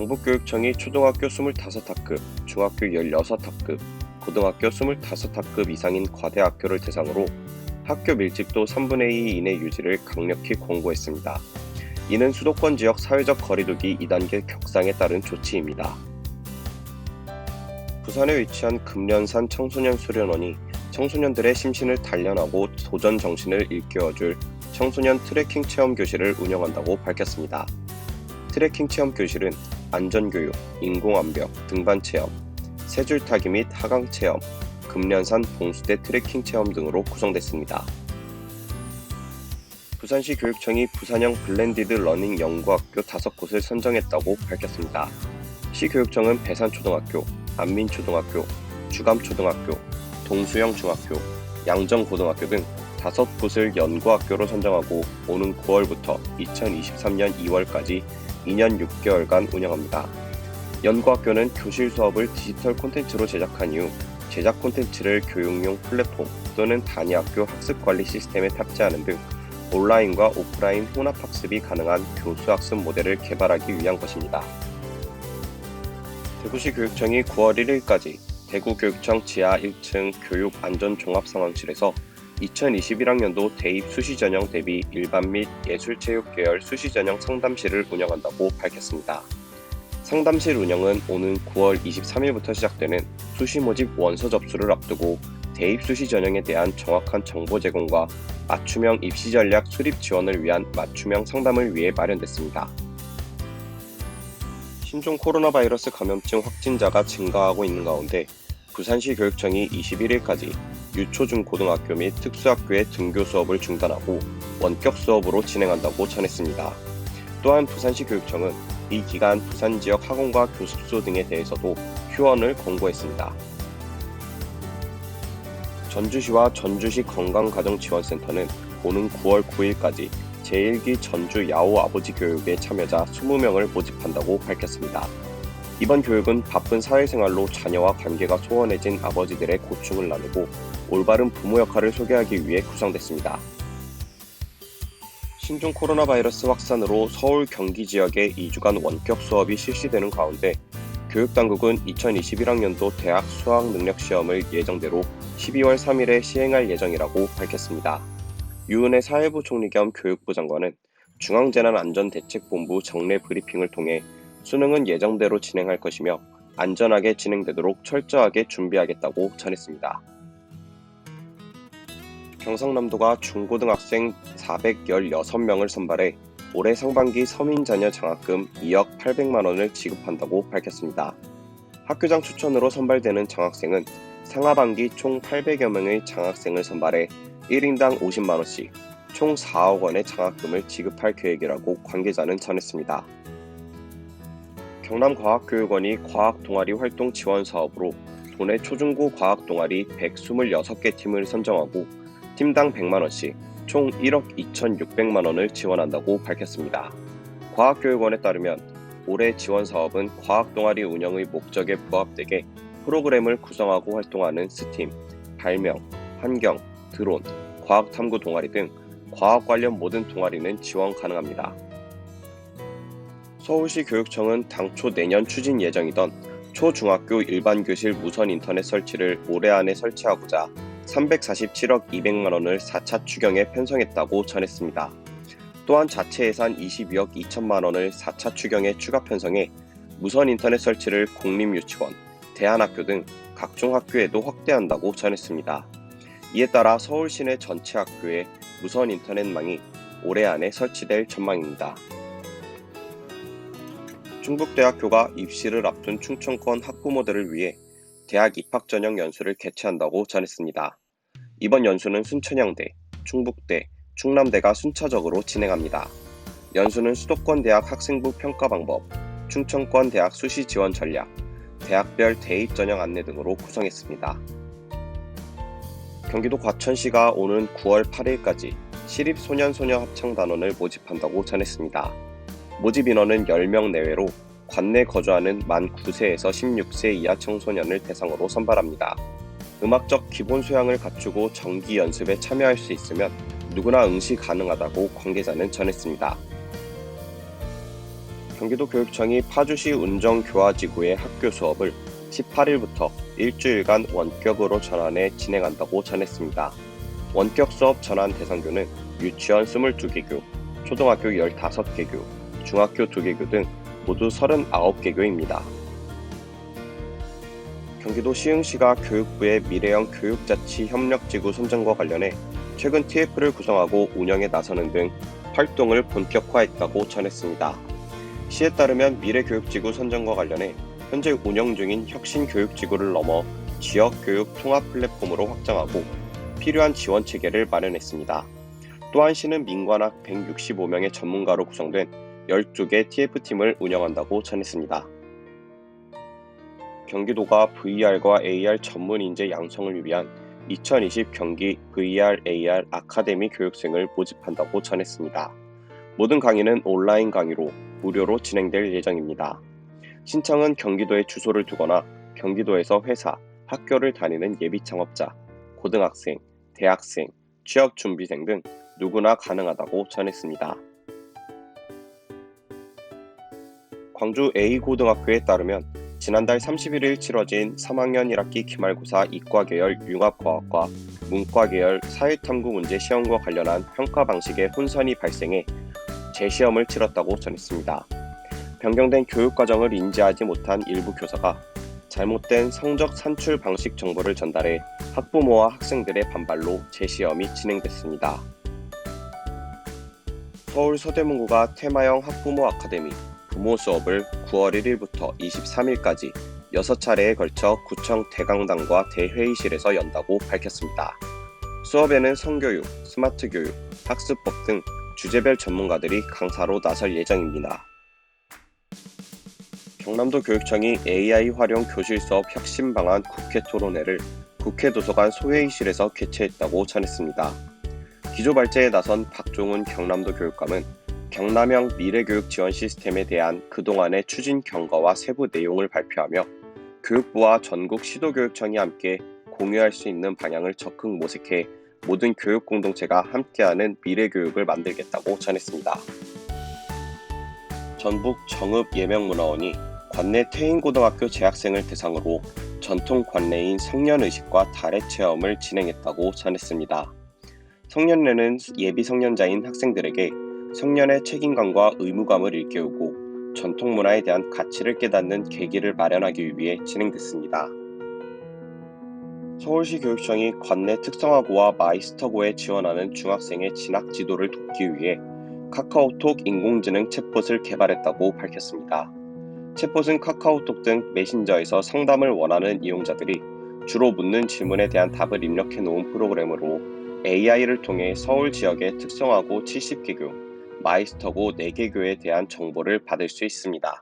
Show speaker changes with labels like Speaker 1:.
Speaker 1: 경북교육청이 초등학교 25학급, 중학교 16학급, 고등학교 25학급 이상인 과대학교를 대상으로 학교 밀집도 3분의 2 이내 유지를 강력히 권고했습니다. 이는 수도권 지역 사회적 거리두기 2단계 격상에 따른 조치입니다. 부산에 위치한 금련산 청소년 수련원이 청소년들의 심신을 단련하고 도전 정신을 일깨워줄 청소년 트레킹 체험 교실을 운영한다고 밝혔습니다. 트레킹 체험 교실은 안전교육, 인공암벽, 등반 체험, 세줄 타기 및 하강 체험, 금련산 봉수대 트레킹 체험 등으로 구성됐습니다. 부산시 교육청이 부산형 블렌디드 러닝 연구학교 5곳을 선정했다고 밝혔습니다. 시교육청은 배산초등학교, 안민초등학교, 주감초등학교, 동수영 중학교, 양정고등학교 등 5곳을 연구학교로 선정하고 오는 9월부터 2023년 2월까지 2년 6개월간 운영합니다. 연구학교는 교실 수업을 디지털 콘텐츠로 제작한 이후 제작 콘텐츠를 교육용 플랫폼 또는 단위학교 학습관리 시스템에 탑재하는 등 온라인과 오프라인 혼합학습이 가능한 교수학습 모델을 개발하기 위한 것입니다. 대구시 교육청이 9월 1일까지 대구교육청 지하 1층 교육안전종합상황실에서 2021학년도 대입 수시전형 대비 일반 및 예술체육 계열 수시전형 상담실을 운영한다고 밝혔습니다. 상담실 운영은 오는 9월 23일부터 시작되는 수시 모집 원서 접수를 앞두고 대입 수시 전형에 대한 정확한 정보 제공과 맞춤형 입시 전략 수립 지원을 위한 맞춤형 상담을 위해 마련됐습니다. 신종 코로나 바이러스 감염증 확진자가 증가하고 있는 가운데 부산시 교육청이 21일까지 유초중고등학교 및 특수학교의 등교 수업을 중단하고 원격 수업으로 진행한다고 전했습니다. 또한 부산시 교육청은 이 기간 부산 지역 학원과 교습소 등에 대해서도 휴원을 권고했습니다. 전주시와 전주시 건강가정지원센터는 오는 9월 9일까지 제1기 전주 야호 아버지 교육에 참여자 20명을 모집한다고 밝혔습니다. 이번 교육은 바쁜 사회생활로 자녀와 관계가 소원해진 아버지들의 고충을 나누고 올바른 부모 역할을 소개하기 위해 구성됐습니다. 신종 코로나 바이러스 확산으로 서울 경기 지역에 2주간 원격 수업이 실시되는 가운데 교육당국은 2021학년도 대학 수학능력시험을 예정대로 12월 3일에 시행할 예정이라고 밝혔습니다. 유은혜 사회부 총리 겸 교육부 장관은 중앙재난안전대책본부 정례 브리핑을 통해 수능은 예정대로 진행할 것이며 안전하게 진행되도록 철저하게 준비하겠다고 전했습니다. 경상남도가 중고등학생 416명을 선발해 올해 상반기 서민자녀 장학금 2억 800만 원을 지급한다고 밝혔습니다. 학교장 추천으로 선발되는 장학생은 상하반기 총 800여 명의 장학생을 선발해 1인당 50만 원씩 총 4억 원의 장학금을 지급할 계획이라고 관계자는 전했습니다. 경남과학교육원이 과학동아리 활동 지원 사업으로 도내 초중고 과학동아리 126개 팀을 선정하고 팀당 100만 원씩 총 1억 2,600만 원을 지원한다고 밝혔습니다. 과학교육원에 따르면 올해 지원 사업은 과학동아리 운영의 목적에 부합되게 프로그램을 구성하고 활동하는 스팀, 발명, 환경, 드론, 과학탐구 동아리 등 과학 관련 모든 동아리는 지원 가능합니다. 서울시 교육청은 당초 내년 추진 예정이던 초중학교 일반교실 무선 인터넷 설치를 올해 안에 설치하고자 347억 200만 원을 4차 추경에 편성했다고 전했습니다. 또한 자체 예산 22억 2천만 원을 4차 추경에 추가 편성해 무선 인터넷 설치를 공립유치원, 대안학교 등 각종 학교에도 확대한다고 전했습니다. 이에 따라 서울 시내 전체 학교에 무선 인터넷망이 올해 안에 설치될 전망입니다. 충북대학교가 입시를 앞둔 충청권 학부모들을 위해 대학 입학 전형 연수를 개최한다고 전했습니다. 이번 연수는 순천향대, 충북대, 충남대가 순차적으로 진행합니다. 연수는 수도권 대학 학생부 평가 방법, 충청권 대학 수시 지원 전략, 대학별 대입 전형 안내 등으로 구성했습니다. 경기도 과천시가 오는 9월 8일까지 시립소년소녀 합창단원을 모집한다고 전했습니다. 모집 인원은 10명 내외로 관내 거주하는 만 9세에서 16세 이하 청소년을 대상으로 선발합니다. 음악적 기본 소양을 갖추고 정기 연습에 참여할 수 있으면 누구나 응시 가능하다고 관계자는 전했습니다. 경기도 교육청이 파주시 운정교화지구의 학교 수업을 18일부터 일주일간 원격으로 전환해 진행한다고 전했습니다. 원격 수업 전환 대상교는 유치원 22개교, 초등학교 15개교, 중학교 2개교 등 모두 39개교입니다. 경기도 시흥시가 교육부의 미래형 교육자치 협력지구 선정과 관련해 최근 TF를 구성하고 운영에 나서는 등 활동을 본격화했다고 전했습니다. 시에 따르면 미래교육지구 선정과 관련해 현재 운영 중인 혁신교육지구를 넘어 지역교육 통합 플랫폼으로 확장하고 필요한 지원 체계를 마련했습니다. 또한 시는 민관학 165명의 전문가로 구성된 12개 TF팀을 운영한다고 전했습니다. 경기도가 VR과 AR 전문 인재 양성을 위한 2020 경기 VR AR 아카데미 교육생을 모집한다고 전했습니다. 모든 강의는 온라인 강의로 무료로 진행될 예정입니다. 신청은 경기도에 주소를 두거나 경기도에서 회사, 학교를 다니는 예비 창업자, 고등학생, 대학생, 취업준비생 등 누구나 가능하다고 전했습니다. 광주 A고등학교에 따르면 지난달 31일 치러진 3학년 1학기 기말고사 이과계열 융합과학과 문과계열 사회탐구 문제 시험과 관련한 평가 방식의 혼선이 발생해 재시험을 치렀다고 전했습니다. 변경된 교육과정을 인지하지 못한 일부 교사가 잘못된 성적 산출 방식 정보를 전달해 학부모와 학생들의 반발로 재시험이 진행됐습니다. 서울 서대문구가 테마형 학부모 아카데미 부모 수업을 9월 1일부터 23일까지 6차례에 걸쳐 구청 대강당과 대회의실에서 연다고 밝혔습니다. 수업에는 성교육, 스마트 교육, 학습법 등 주제별 전문가들이 강사로 나설 예정입니다. 경남도 교육청이 AI 활용 교실 수업 혁신 방안 국회 토론회를 국회 도서관 소회의실에서 개최했다고 전했습니다. 기조 발제에 나선 박종훈 경남도 교육감은 경남형 미래교육 지원 시스템에 대한 그동안의 추진 경과와 세부 내용을 발표하며 교육부와 전국 시도교육청이 함께 공유할 수 있는 방향을 적극 모색해 모든 교육 공동체가 함께하는 미래교육을 만들겠다고 전했습니다. 전북 정읍예명문화원이 관내 태인고등학교 재학생을 대상으로 전통 관내인 성년의식과 달의 체험을 진행했다고 전했습니다. 성년례는 예비 성년자인 학생들에게 성년의 책임감과 의무감을 일깨우고 전통문화에 대한 가치를 깨닫는 계기를 마련하기 위해 진행됐습니다. 서울시 교육청이 관내 특성화고와 마이스터고에 지원하는 중학생의 진학 지도를 돕기 위해 카카오톡 인공지능 챗봇을 개발했다고 밝혔습니다. 챗봇은 카카오톡 등 메신저에서 상담을 원하는 이용자들이 주로 묻는 질문에 대한 답을 입력해 놓은 프로그램으로 AI를 통해 서울 지역의 특성화고 70개교, 마이스터고 4개교에 대한 정보를 받을 수 있습니다.